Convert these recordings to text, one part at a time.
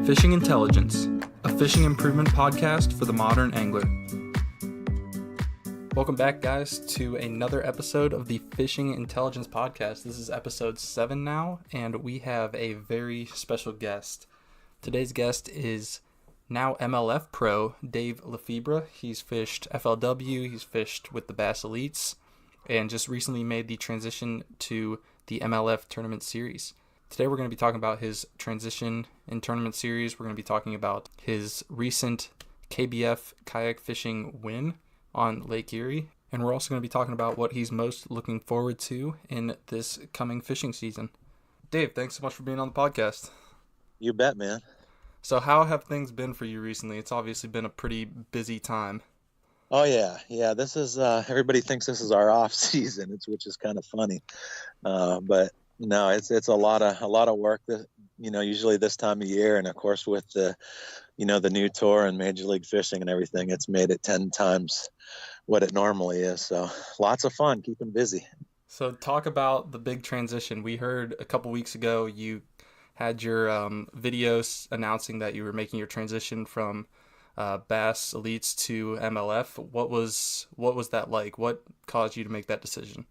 Fishing Intelligence, a fishing improvement podcast for the modern angler. Welcome back, guys, to another episode of the Fishing Intelligence podcast. This is episode 7 now, and we have a very special guest. Today's guest is now MLF pro Dave Lefebvre. He's fished FLW, he's fished with the Bass Elites, and just recently made the transition to the MLF Tournament Series. Today we're going to be talking about his transition in Tournament Series. We're going to be talking about his recent KBF kayak fishing win on Lake Erie. And we're also going to be talking about what he's most looking forward to in this coming fishing season. Dave, thanks so much for being on the podcast. You bet, man. So how have things been for you recently? It's obviously been a pretty busy time. Oh yeah. This is everybody thinks this is our off season, which is kind of funny, but no, it's a lot of work. That usually this time of year, and of course with the new tour and Major League Fishing and everything, it's made it 10 times what it normally is. So lots of fun, keeping busy. So talk about the big transition. We heard a couple weeks ago you had your videos announcing that you were making your transition from Bass Elites to MLF. What was that like? What caused you to make that decision?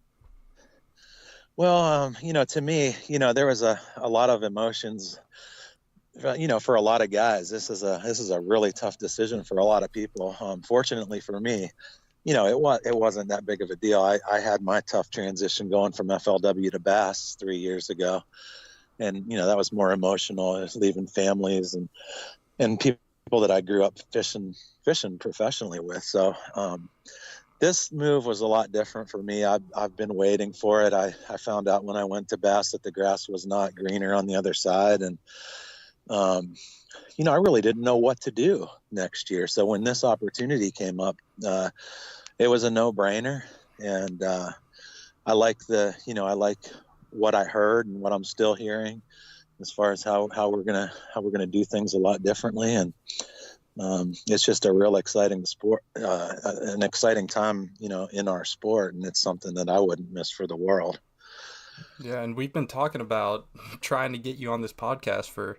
Well, to me, there was a lot of emotions. For a lot of guys, this is a really tough decision for a lot of people. Fortunately for me, it wasn't that big of a deal. I had my tough transition going from FLW to Bass 3 years ago, and that was more emotional. I was leaving families and people that I grew up fishing professionally with. So this move was a lot different for me. I've been waiting for it. I found out when I went to Bass that the grass was not greener on the other side, and I really didn't know what to do next year. So when this opportunity came up, it was a no-brainer, and I like what I heard and what I'm still hearing as far as how we're gonna do things a lot differently, and it's just a real exciting sport, an exciting time, in our sport, and it's something that I wouldn't miss for the world. Yeah, and we've been talking about trying to get you on this podcast for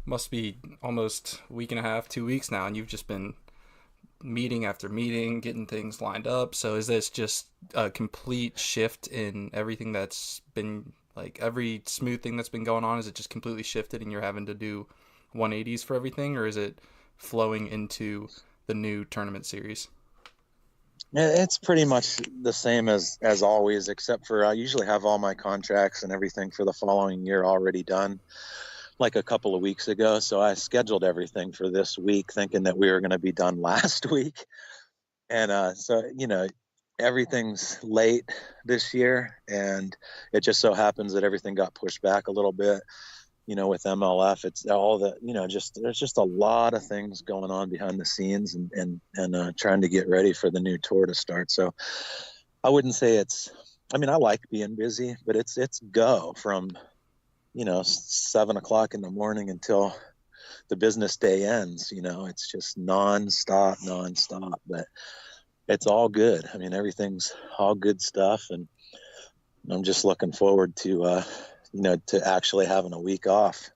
must be almost a week and a half, 2 weeks now, and you've just been meeting after meeting, getting things lined up. So is this just a complete shift in everything that's been, like, every smooth thing that's been going on? Is it just completely shifted and you're having to do 180s for everything, or is it flowing into the new tournament series? It's pretty much the same as always, except for I usually have all my contracts and everything for the following year already done, like a couple of weeks ago. So I scheduled everything for this week thinking that we were going to be done last week. And so everything's late this year, and it just so happens that everything got pushed back a little bit. With MLF, it's all the, there's just a lot of things going on behind the scenes and trying to get ready for the new tour to start. So I wouldn't say I like being busy, but it's go from, 7 o'clock in the morning until the business day ends. It's just nonstop, but it's all good. Everything's all good stuff. And I'm just looking forward to, to actually having a week off.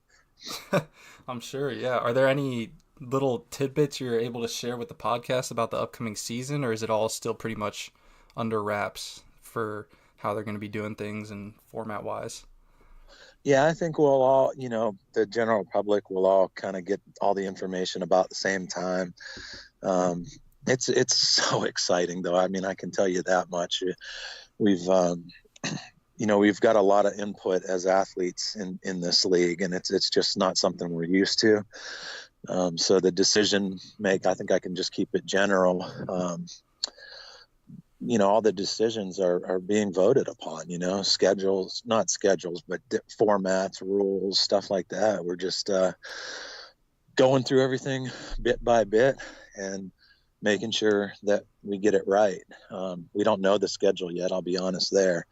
I'm sure, yeah. Are there any little tidbits you're able to share with the podcast about the upcoming season, or is it all still pretty much under wraps for how they're going to be doing things and format-wise? Yeah, I think we'll all, the general public will all kind of get all the information about the same time. It's so exciting, though. I can tell you that much. We've got a lot of input as athletes in this league, and it's just not something we're used to. So the decision I think I can just keep it general. All the decisions are being voted upon, schedules, not schedules, but formats, rules, stuff like that. We're just going through everything bit by bit and making sure that we get it right. We don't know the schedule yet, I'll be honest there.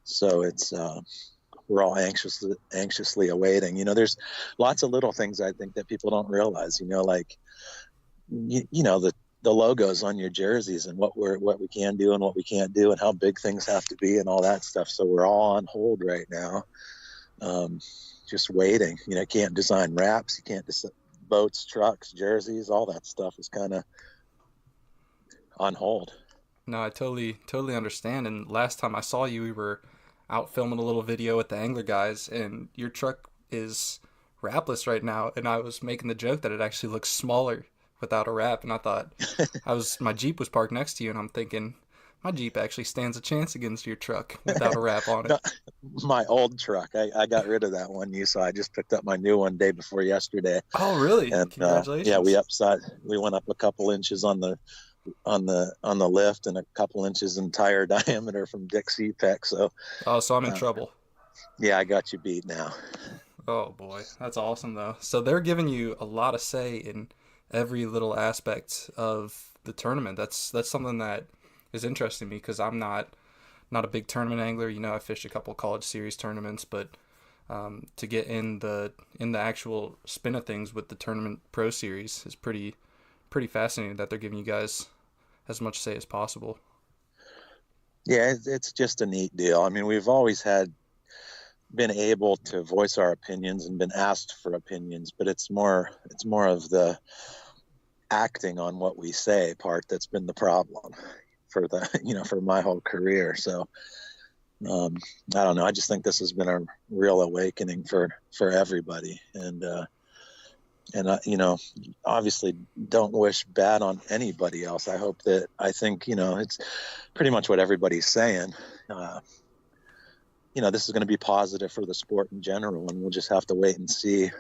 So it's we're all anxiously awaiting. There's lots of little things I think that people don't realize. Like the logos on your jerseys and what we can do and what we can't do and how big things have to be and all that stuff. So we're all on hold right now, just waiting. You can't design wraps, you can't boats, trucks, jerseys, all that stuff is kind of on hold. No, I totally understand. And last time I saw you, we were out filming a little video with the Angler guys, and your truck is wrapless right now. And I was making the joke that it actually looks smaller without a wrap. And I thought my Jeep was parked next to you, and I'm thinking my Jeep actually stands a chance against your truck without a wrap on it. My old truck, I got rid of that one, so I just picked up my new one day before yesterday. Oh, really? And congratulations. yeah, we went up a couple inches on the lift and a couple inches in tire diameter from Dick CPEC. So I'm in trouble. Yeah, I got you beat now. Oh boy, that's awesome though. So they're giving you a lot of say in every little aspect of the tournament. That's something that is interesting to me, because I'm not a big tournament angler. I fished a couple college series tournaments, but to get in the actual spin of things with the tournament pro series is pretty fascinating, that they're giving you guys as much say as possible. Yeah, it's just a neat deal. I mean, we've always been able to voice our opinions and been asked for opinions, but it's more of the acting on what we say part that's been the problem for for my whole career. So I don't know. I just think this has been a real awakening for everybody. And obviously don't wish bad on anybody else. I think, it's pretty much what everybody's saying. This is going to be positive for the sport in general, and we'll just have to wait and see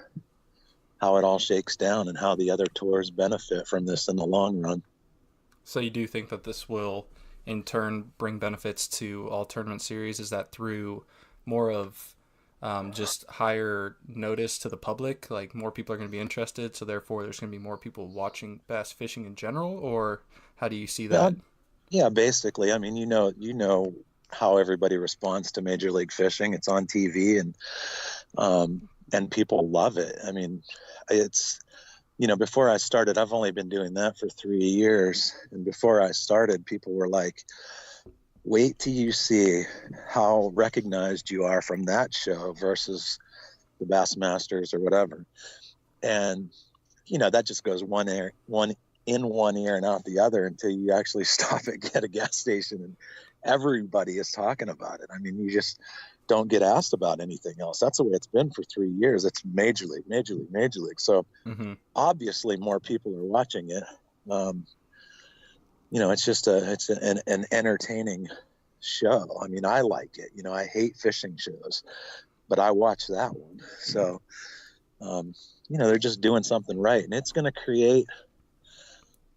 how it all shakes down and how the other tours benefit from this in the long run. So you do think that this will in turn bring benefits to all tournament series? Is that through more of just higher notice to the public, like more people are going to be interested, so therefore there's going to be more people watching bass fishing in general, or how do you see that? Yeah, basically. I mean, you know how everybody responds to Major League Fishing. It's on TV, and people love it. I mean, it's, before I started, I've only been doing that for 3 years, and before I started, people were like, wait till you see how recognized you are from that show versus the Bassmasters or whatever. And, that just goes one in one ear and out the other until you actually stop at a gas station and everybody is talking about it. I mean, you just don't get asked about anything else. That's the way it's been for 3 years. It's Major League. So obviously more people are watching it. It's just an entertaining show. I mean, I like it. I hate fishing shows, but I watch that one. So, they're just doing something right, and it's going to create.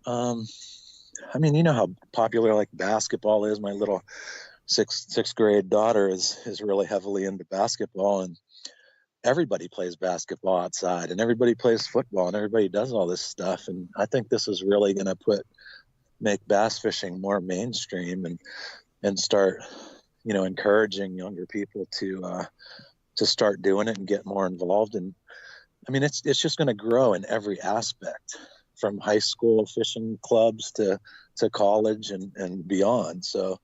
I mean, you know how popular like basketball is. My little sixth grade daughter is really heavily into basketball, and everybody plays basketball outside, and everybody plays football, and everybody does all this stuff. And I think this is really going to make bass fishing more mainstream and start, encouraging younger people to start doing it and get more involved. And I mean, it's just going to grow in every aspect, from high school fishing clubs to college and beyond. So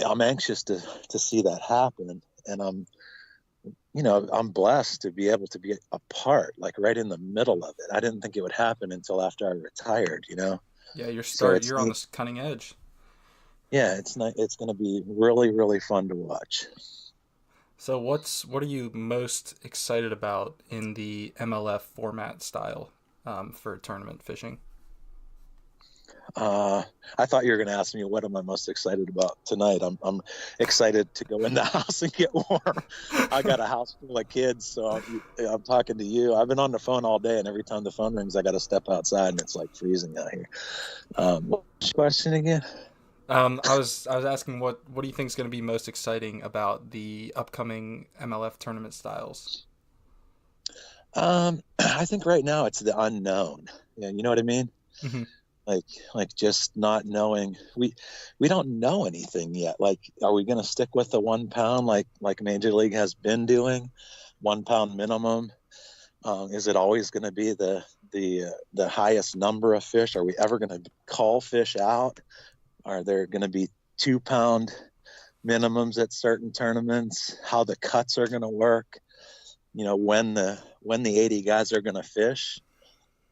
I'm anxious to see that happen. And I'm blessed to be able to be a part, like right in the middle of it. I didn't think it would happen until after I retired, Yeah, you're on this cutting edge. Yeah, it's going to be really, really fun to watch. So what are you most excited about in the MLF format style for tournament fishing? I thought you were going to ask me what am I most excited about tonight. I'm excited to go in the house and get warm. I got a house full of kids, so I'm talking to you. I've been on the phone all day, and every time the phone rings, I got to step outside, and it's like freezing out here. What's your question again? I was asking what do you think is going to be most exciting about the upcoming MLF tournament styles? I think right now it's the unknown. Yeah, you know what I mean? Mm-hmm. Like just not knowing. We don't know anything yet. Like, are we going to stick with the 1 pound like Major League has been doing, 1 pound minimum? Is it always going to be the highest number of fish? Are we ever going to call fish out? Are there going to be 2 pound minimums at certain tournaments? How the cuts are going to work? when the 80 guys are going to fish.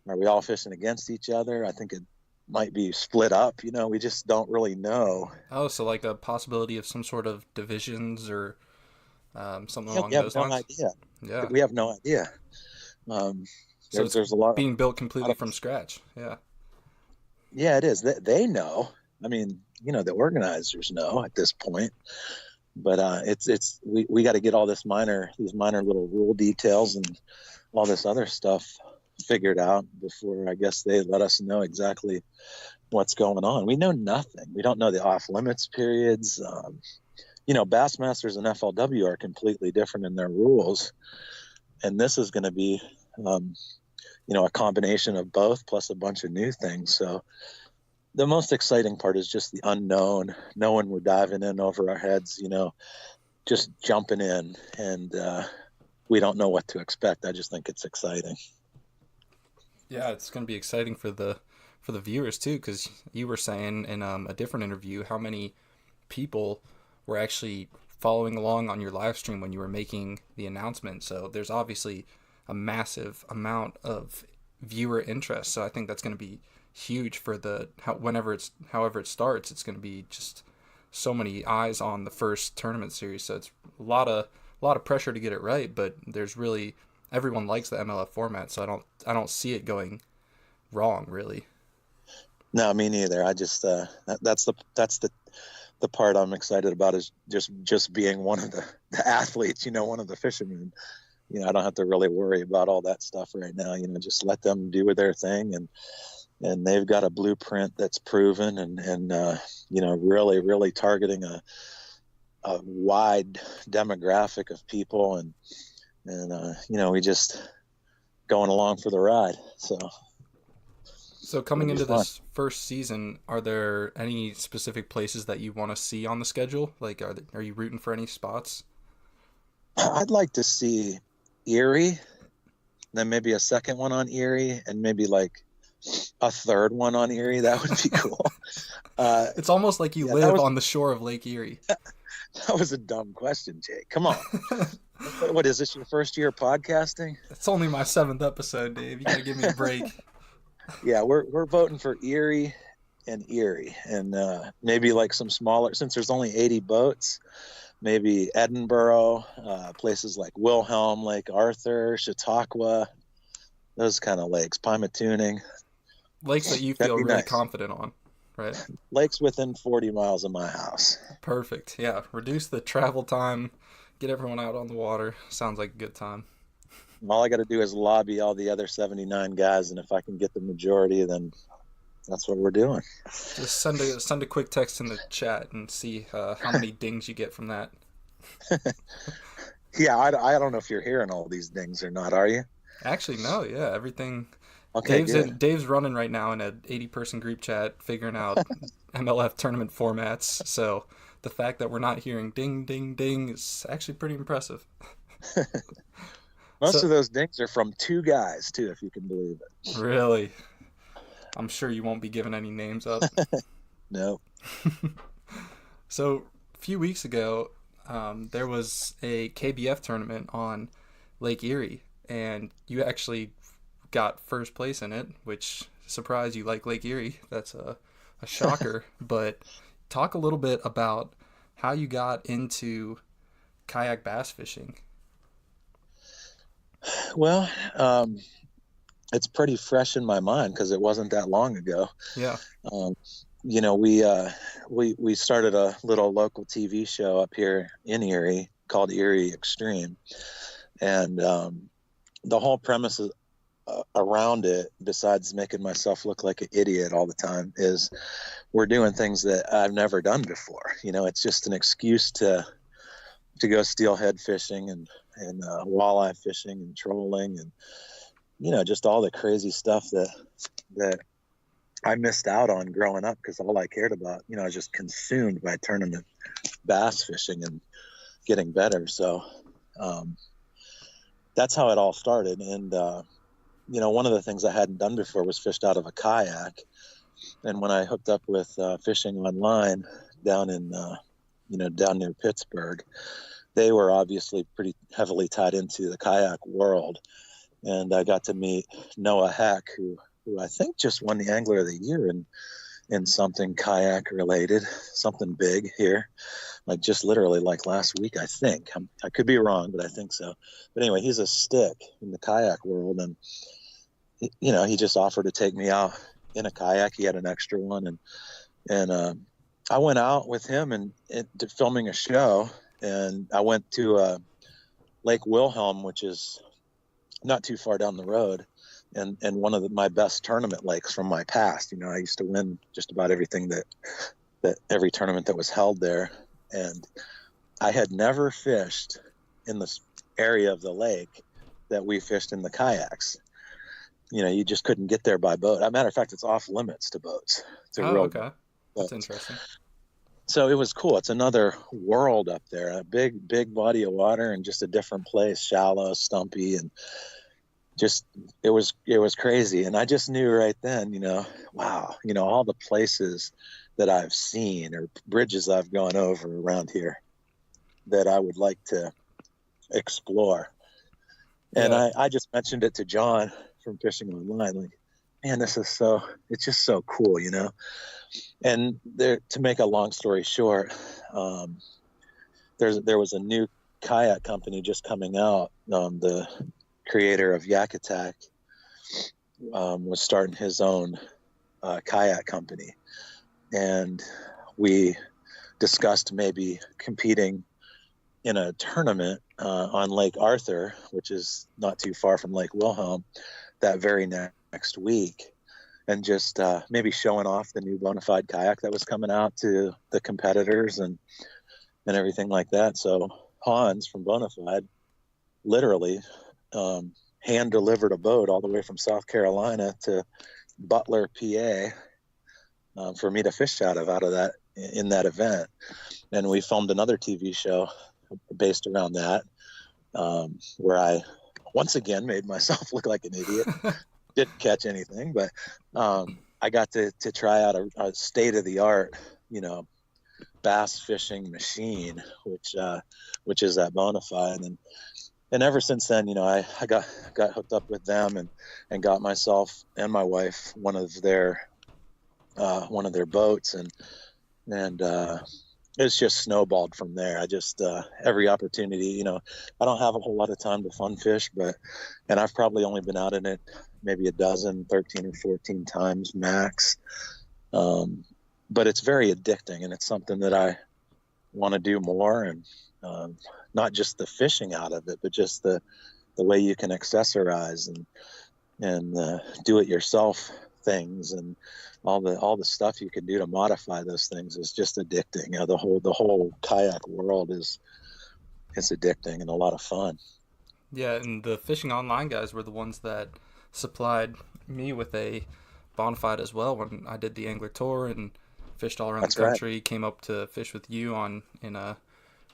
Are we all fishing against each other? I think it might be split up. We just don't really know. Oh, so like a possibility of some sort of divisions or something along We have those no lines? idea. Yeah. We have no idea. Um, So it's there's a lot being built completely of, from scratch. Yeah. yeah, it is. They know. I mean, the organizers know at this point, but we got to get all these minor little rule details and all this other stuff figured out before I guess they let us know exactly what's going on. We know nothing. We don't know the off limits periods. Bassmasters and FLW are completely different in their rules, and this is going to be a combination of both plus a bunch of new things. So the most exciting part is just the unknown, knowing we're diving in over our heads, just jumping in, and we don't know what to expect. I just think it's exciting. Yeah, it's going to be exciting for the viewers too, because you were saying in a different interview how many people were actually following along on your live stream when you were making the announcement. So there's obviously a massive amount of viewer interest. So I think that's going to be huge for however it starts. It's going to be just so many eyes on the first tournament series. So it's a lot of pressure to get it right, but there's really everyone likes the MLF format, so I don't see it going wrong really. No, me neither. I just that's the part I'm excited about is just being one of the athletes, one of the fishermen. I don't have to really worry about all that stuff right now. Just let them do their thing, and they've got a blueprint that's proven, and really, really targeting a wide demographic of people, and we just going along for the ride. So coming into this first season, are there any specific places that you want to see on the schedule? Like, are you rooting for any spots? I'd like to see Erie, then maybe a second one on Erie, and maybe like a third one on Erie. That would be cool. It's almost like you live on the shore of Lake Erie. That was a dumb question, Jake. Come on. What is this, your first year podcasting? It's only my 7th episode, Dave. You gotta give me a break. Yeah, we're voting for Erie, and maybe like some smaller, since there's only 80 boats, maybe Edinboro, places like Wilhelm, Lake Arthur, Chautauqua, those kind of lakes, Pymatooning. Lakes that you feel really confident on, right? Lakes within 40 miles of my house. Perfect. Yeah, reduce the travel time, get everyone out on the water. Sounds like a good time. All I got to do is lobby all the other 79 guys, and if I can get the majority, then that's what we're doing. Just send a quick text in the chat and see how many dings you get from that. Yeah, I don't know if you're hearing all these dings or not. Are you? Actually, no. Yeah, everything. Okay, Dave's running right now in an 80-person group chat, figuring out MLF tournament formats. So the fact that we're not hearing ding, ding, ding is actually pretty impressive. Most of those dings are from 2 guys, too, if you can believe it. Really? I'm sure you won't be giving any names up. No. So a few weeks ago, there was a KBF tournament on Lake Erie, and you actually got first place in it, which, surprise, you like Lake Erie. That's a shocker. But talk a little bit about how you got into kayak bass fishing. Well, it's pretty fresh in my mind because it wasn't that long ago. Yeah. We started a little local TV show up here in Erie called Erie Extreme, and the whole premise around it, besides making myself look like an idiot all the time, is we're doing things that I've never done before. It's just an excuse to go steelhead fishing and walleye fishing and trolling and just all the crazy stuff that I missed out on growing up because all I cared about, I was just consumed by tournament bass fishing and getting better. So that's how it all started. And one of the things I hadn't done before was fished out of a kayak. And when I hooked up with fishing online down in down near Pittsburgh, they were obviously pretty heavily tied into the kayak world. And I got to meet Noah Heck, who I think just won the Angler of the Year in something kayak related, something big here, like just literally like last week, I think. I could be wrong, but I think so. But anyway, he's a stick in the kayak world, and he just offered to take me out in a kayak. He had an extra one, and I went out with him and filming a show, and I went to Lake Wilhelm, which is not too far down the road, and one of my best tournament lakes from my past. I used to win just about everything that every tournament that was held there, and I had never fished in this area of the lake that we fished in the kayaks. You just couldn't get there by boat. As a matter of fact, it's off limits to boats. Okay. That's interesting. So it was cool. It's another world up there, a big body of water, and just a different place, shallow, stumpy, and just it was crazy. And I just knew right then, wow, all the places that I've seen or bridges I've gone over around here that I would like to explore. And yeah. I just mentioned it to John from Fishing Online, like, man, it's just so cool, And to make a long story short, there was a new kayak company just coming out. The creator of Yak Attack was starting his own kayak company, and we discussed maybe competing in a tournament on Lake Arthur, which is not too far from Lake Wilhelm, that very next week, and just maybe showing off the new Bonafide kayak that was coming out to the competitors and everything like that. So Hans from Bonafide literally hand delivered a boat all the way from South Carolina to Butler, PA, for me to fish out of that in that event. And we filmed another TV show based around that, where I once again made myself look like an idiot. Didn't catch anything, but I got to try out a state-of-the-art, bass fishing machine, which is at Bonafide, and ever since then, I got hooked up with them and got myself and my wife one of their boats, and it's just snowballed from there. I just every opportunity, I don't have a whole lot of time to fun fish, and I've probably only been out in it maybe 13 or 14 times max. But it's very addicting, and it's something that I want to do more, and not just the fishing out of it, but just the way you can accessorize and do it yourself things, and all the stuff you can do to modify those things is just addicting. The whole kayak world is addicting and a lot of fun. Yeah, and the Fishing Online guys were the ones that supplied me with a Bonafide as well when I did the Angler Tour and fished all around the country. Right. Came up to fish with you in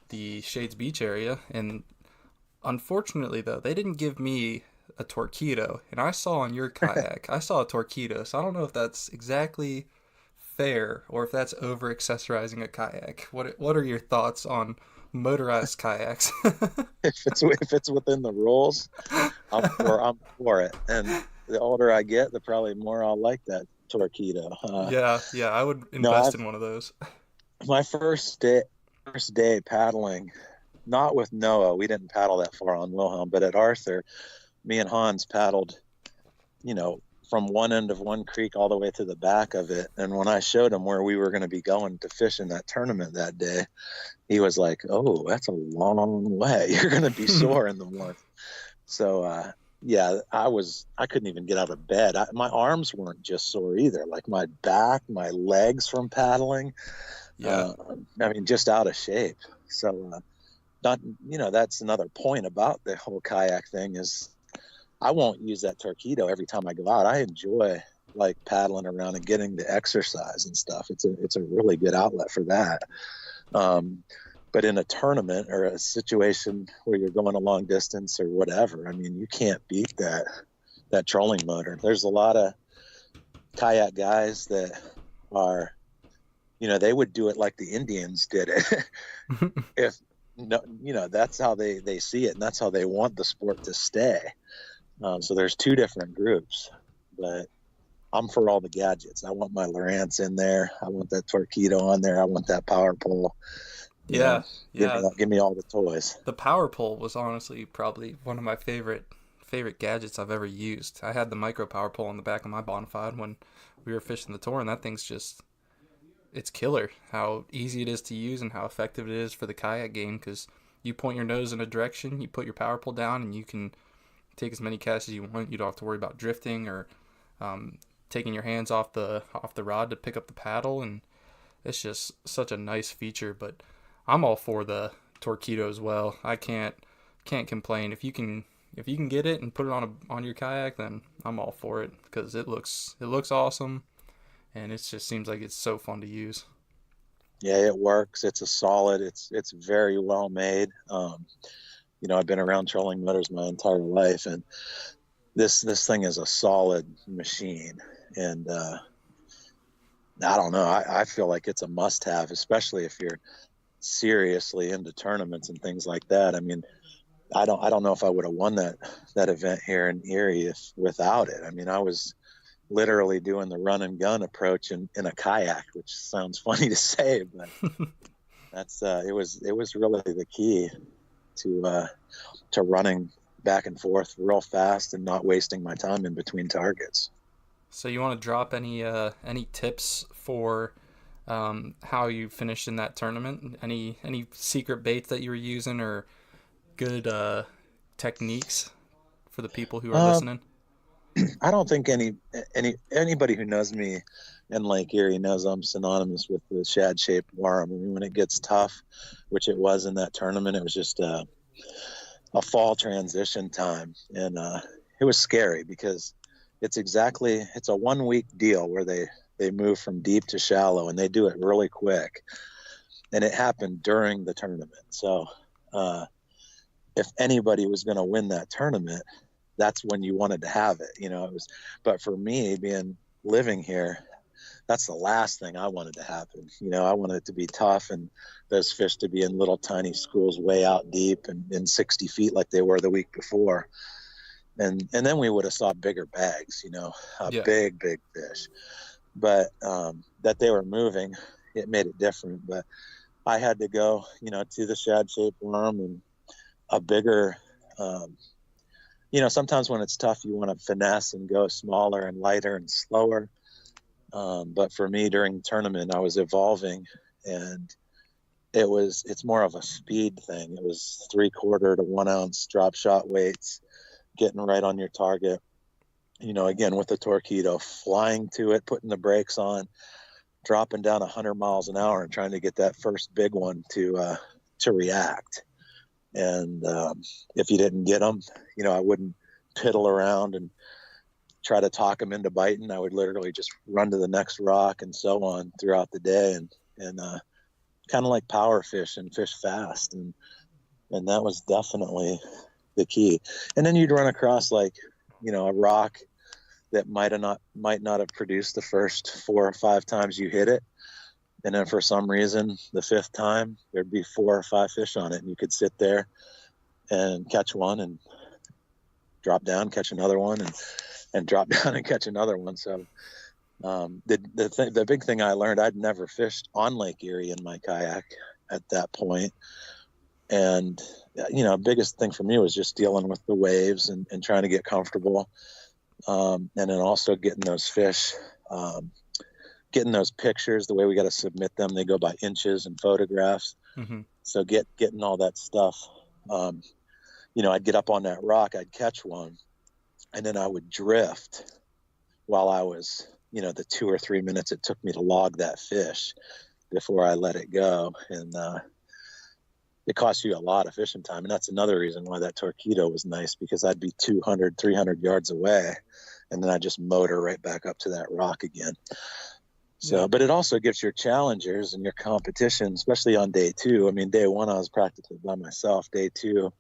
the Shades Beach area, and unfortunately though they didn't give me a Torqeedo, and I saw on your kayak I saw a Torqeedo, so I don't know if that's exactly fair or if that's over accessorizing a kayak. What are your thoughts on motorized kayaks? if it's within the rules, I'm for it, and the older I get, the probably more I'll like that Torqeedo. Yeah, I would invest in one of those. My first day paddling, not with Noah, we didn't paddle that far on Wilhelm, but at Arthur, me and Hans paddled, from one end of one creek all the way to the back of it. And when I showed him where we were going to be going to fish in that tournament that day, he was like, "Oh, that's a long way. You're going to be sore in the morning." So, I couldn't even get out of bed. My arms weren't just sore either. Like my back, my legs from paddling. Yeah. Just out of shape. So, that's another point about the whole kayak thing is I won't use that Torqeedo every time I go out. I enjoy like paddling around and getting the exercise and stuff. It's a really good outlet for that. But in a tournament or a situation where you're going a long distance or whatever, you can't beat that trolling motor. There's a lot of kayak guys that are, they would do it like the Indians did it. no, that's how they see it, and that's how they want the sport to stay. So there's two different groups, but I'm for all the gadgets. I want my Lowrance in there. I want that Torqeedo on there. I want that power pole. Yeah, yeah. Give me all the toys. The power pole was honestly probably one of my favorite gadgets I've ever used. I had the micro power pole on the back of my Bonafide when we were fishing the tour, and that thing's just, it's killer how easy it is to use and how effective it is for the kayak game, because you point your nose in a direction, you put your power pole down, and you can take as many casts as you want. You don't have to worry about drifting or taking your hands off the rod to pick up the paddle, and it's just such a nice feature. But I'm all for the Torqeedo as well. I can't complain. If you can get it and put it on your kayak, then I'm all for it, because it looks awesome, and it just seems like it's so fun to use. Yeah, it works. It's a solid. It's very well made. I've been around trolling motors my entire life, and this thing is a solid machine. And I don't know. I feel like it's a must-have, especially if you're seriously into tournaments and things like that. I mean, I don't know if I would have won that event here in Erie without it. I mean, I was literally doing the run and gun approach in a kayak, which sounds funny to say, but that's it was really the key to running back and forth real fast and not wasting my time in between targets. So you want to drop any tips for how you finished in that tournament? Any secret baits that you were using, or good techniques for the people who are listening? I don't think anybody who knows me in Lake Erie knows I'm synonymous with the shad-shaped worm. I mean, when it gets tough, which it was in that tournament, it was just a fall transition time, and it was scary because it's a 1 week deal where they move from deep to shallow, and they do it really quick, and it happened during the tournament. So if anybody was going to win that tournament, that's when you wanted to have it. It was, but for me, living here, that's the last thing I wanted to happen. I wanted it to be tough, and those fish to be in little tiny schools way out deep and in 60 feet like they were the week before. And then we would have saw bigger bags, big fish. But that they were moving, it made it different. But I had to go, to the shad-shaped worm and a bigger, sometimes when it's tough, you want to finesse and go smaller and lighter and slower. But for me during the tournament, I was evolving, and it's more of a speed thing. It was 3/4 to 1 ounce drop shot weights, getting right on your target, again, with the Torqeedo, flying to it, putting the brakes on, dropping down 100 miles an hour and trying to get that first big one to react. And if you didn't get them, I wouldn't piddle around and try to talk them into biting. I would literally just run to the next rock and so on throughout the day, and kind of like power fish and fish fast. And that was definitely the key. And then you'd run across a rock that might not have produced the first 4 or 5 times you hit it. And then for some reason, the 5th time, there'd be 4 or 5 fish on it, and you could sit there and catch one and drop down, catch another one, and drop down and catch another one. So the big thing I learned, I'd never fished on Lake Erie in my kayak at that point. And, biggest thing for me was just dealing with the waves and trying to get comfortable. And then also getting those fish, getting those pictures, the way we got to submit them, they go by inches and photographs. Mm-hmm. So getting all that stuff, I'd get up on that rock, I'd catch one, and then I would drift while I was, the 2 or 3 minutes it took me to log that fish before I let it go. And it costs you a lot of fishing time. And that's another reason why that Torqeedo was nice, because I'd be 200, 300 yards away, and then I just motor right back up to that rock again. So, yeah. But it also gives your challengers and your competition, especially on day 2. I mean, day 1, I was practically by myself. Day 2,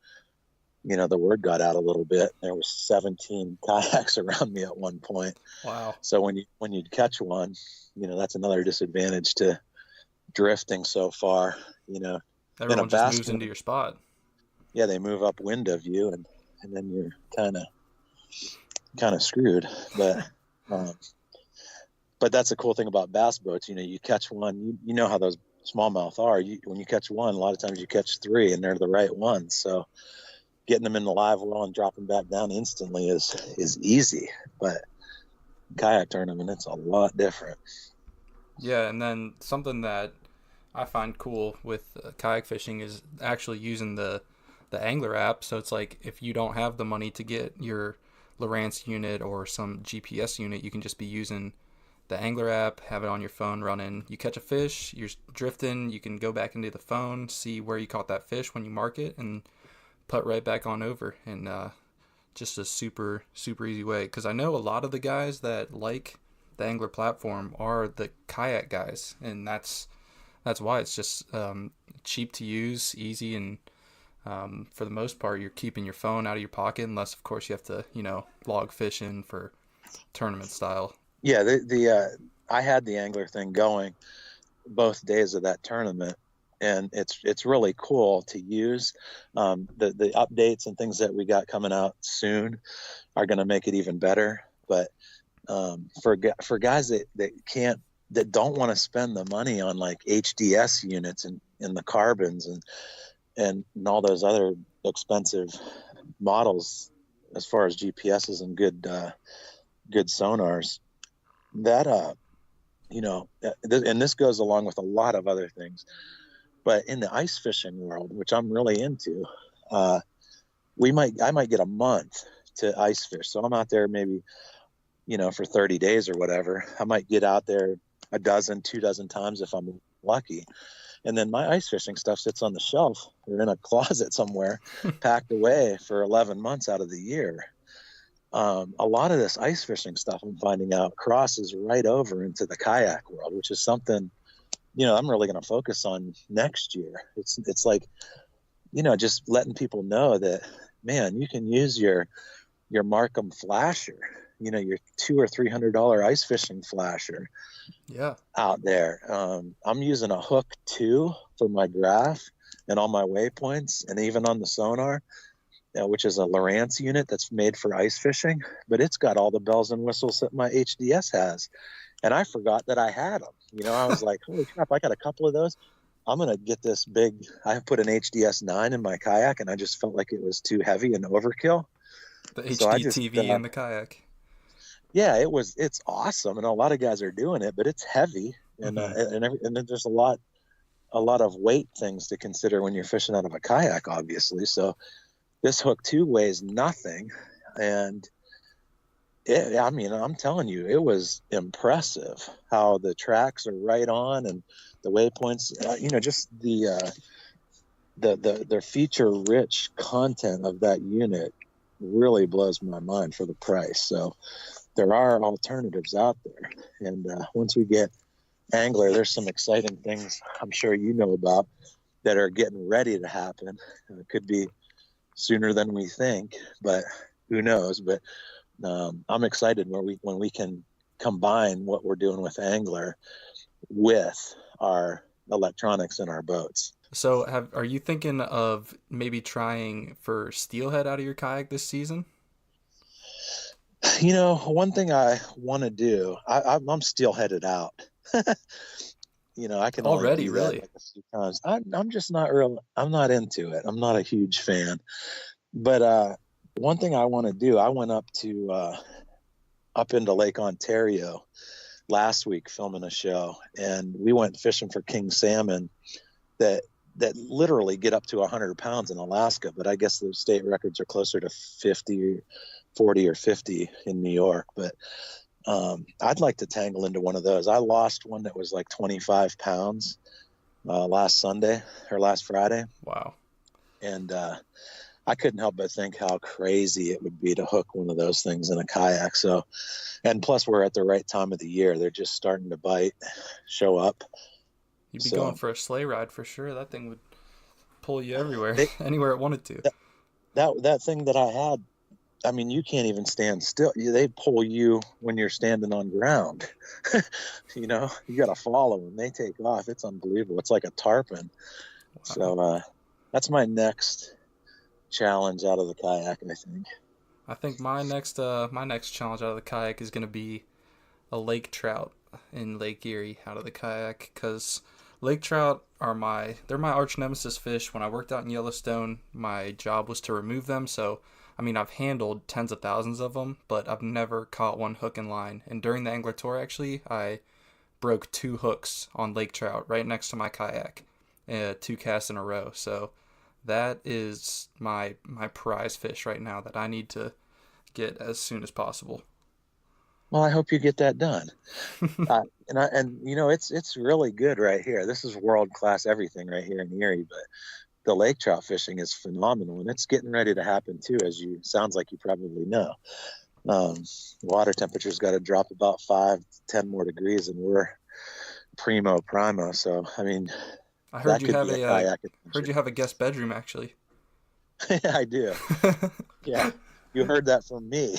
the word got out a little bit. There was 17 kayaks around me at one point. Wow. So when you'd catch one, that's another disadvantage to drifting so far. In a Everyone just moves basket, into your spot. yeah, they move upwind of you, and then you're kind of screwed. Um, but that's the cool thing about bass boats. You catch one, you know how those smallmouth are. When you catch one, a lot of times you catch three, and they're the right ones. So getting them in the live well and dropping back down instantly is easy. But kayak tournament, it's a lot different. Yeah, and then something that I find cool with kayak fishing is actually using the angler app. So it's like if you don't have the money to get your Lowrance unit or some GPS unit, you can just be using the angler app, have it on your phone running. You catch a fish, you're drifting, you can go back into the phone, see where you caught that fish when you mark it, and put right back on over. And just a super, super easy way. Because I know a lot of the guys that like the angler platform are the kayak guys, and that's why it's just cheap to use, easy, and for the most part, you're keeping your phone out of your pocket, unless of course you have to, log fish in for tournament style. Yeah, I had the angler thing going both days of that tournament, and it's really cool to use. The updates and things that we got coming out soon are going to make it even better. But for guys that don't want to spend the money on like HDS units and the carbons and all those other expensive models as far as GPSs and good sonars, that and this goes along with a lot of other things, but in the ice fishing world, which I'm really into, I might get a month to ice fish. So I'm out there maybe for 30 days or whatever. I might get out there a dozen, 2 dozen times if I'm lucky. And then my ice fishing stuff sits on the shelf or in a closet somewhere, packed away for 11 months out of the year. A lot of this ice fishing stuff I'm finding out crosses right over into the kayak world, which is something, I'm really going to focus on next year. It's like, just letting people know that, man, you can use your Markham flasher, your $200 or $300 ice fishing flasher, out there. I'm using a Hook 2 for my graph and all my waypoints, and even on the sonar, which is a Lowrance unit that's made for ice fishing, but it's got all the bells and whistles that my HDS has. And I forgot that I had them. I was like, holy crap, I got a couple of those. I'm going to get this big. I put an HDS 9 in my kayak, and I just felt like it was too heavy and overkill. The HD TV in the kayak. Yeah, it's awesome. And a lot of guys are doing it, but it's heavy. And, and there's a lot of weight things to consider when you're fishing out of a kayak, obviously. So this Hook 2 weighs nothing. And I'm telling you, it was impressive how the tracks are right on and the waypoints, just the feature-rich content of that unit really blows my mind for the price. So there are alternatives out there. And once we get Angler, there's some exciting things I'm sure you know about that are getting ready to happen. It could be sooner than we think, but who knows? But I'm excited when we can combine what we're doing with Angler with our electronics in our boats. So are you thinking of maybe trying for steelhead out of your kayak this season? One thing I want to do, I'm steelheaded out. I can already really like a few times. I'm just not I'm not into it. I'm not a huge fan. But one thing I want to do, I went up into Lake Ontario last week filming a show, and we went fishing for king salmon that literally get up to 100 pounds in Alaska, but I guess the state records are closer to 40 or 50 in New York. But I'd like to tangle into one of those. I lost one that was like 25 pounds last Friday. Wow. And I couldn't help but think how crazy it would be to hook one of those things in a kayak. So, and plus we're at the right time of the year. They're just starting to bite, show up. You'd be going for a sleigh ride for sure. That thing would pull you everywhere, anywhere it wanted to. That thing that I had, I mean, you can't even stand still. They pull you when you're standing on ground. You got to follow them. They take off. It's unbelievable. It's like a tarpon. So that's my next challenge out of the kayak, I think. I think my next challenge out of the kayak is going to be a lake trout in Lake Erie out of the kayak, because lake trout they're my arch nemesis fish. When I worked out in Yellowstone, my job was to remove them. So, I mean, I've handled tens of thousands of them, but I've never caught one hook and line. And during the angler tour, actually, I broke 2 hooks on lake trout right next to my kayak, 2 casts in a row. So that is my prize fish right now that I need to get as soon as possible. Well, I hope you get that done. And you know, it's really good right here. This is world class everything right here in Erie, but the lake trout fishing is phenomenal, and it's getting ready to happen too, sounds like you probably know. Water temperature's got to drop about 5 to 10 more degrees, and we're primo. So, I mean, I heard you have a guest bedroom, actually. Yeah, I do. Yeah, you heard that from me.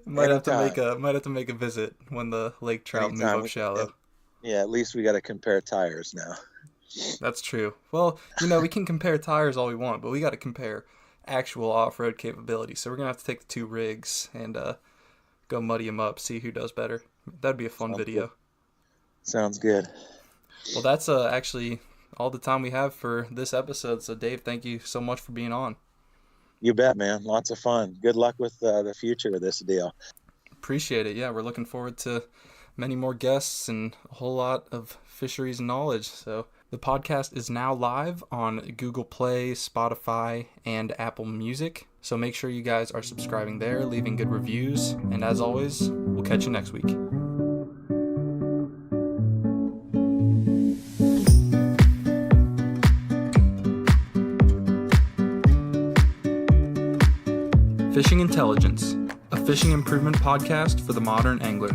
Might have to make a visit when the lake trout move up shallow. Yeah, at least we got to compare tires now. That's true. Well, you know, we can compare tires all we want, but we got to compare actual off-road capability. So we're gonna have to take the 2 rigs and go muddy them up, see who does better. That'd be a fun video. Good. Sounds good. Well, that's actually all the time we have for this episode. So Dave, thank you so much for being on. You bet, man. Lots of fun. Good luck with the future of this deal. Appreciate it. Yeah, we're looking forward to many more guests and a whole lot of fisheries knowledge. So the podcast is now live on Google Play, Spotify, and Apple Music. So make sure you guys are subscribing there, leaving good reviews. And as always, we'll catch you next week. Fishing Intelligence, a fishing improvement podcast for the modern angler.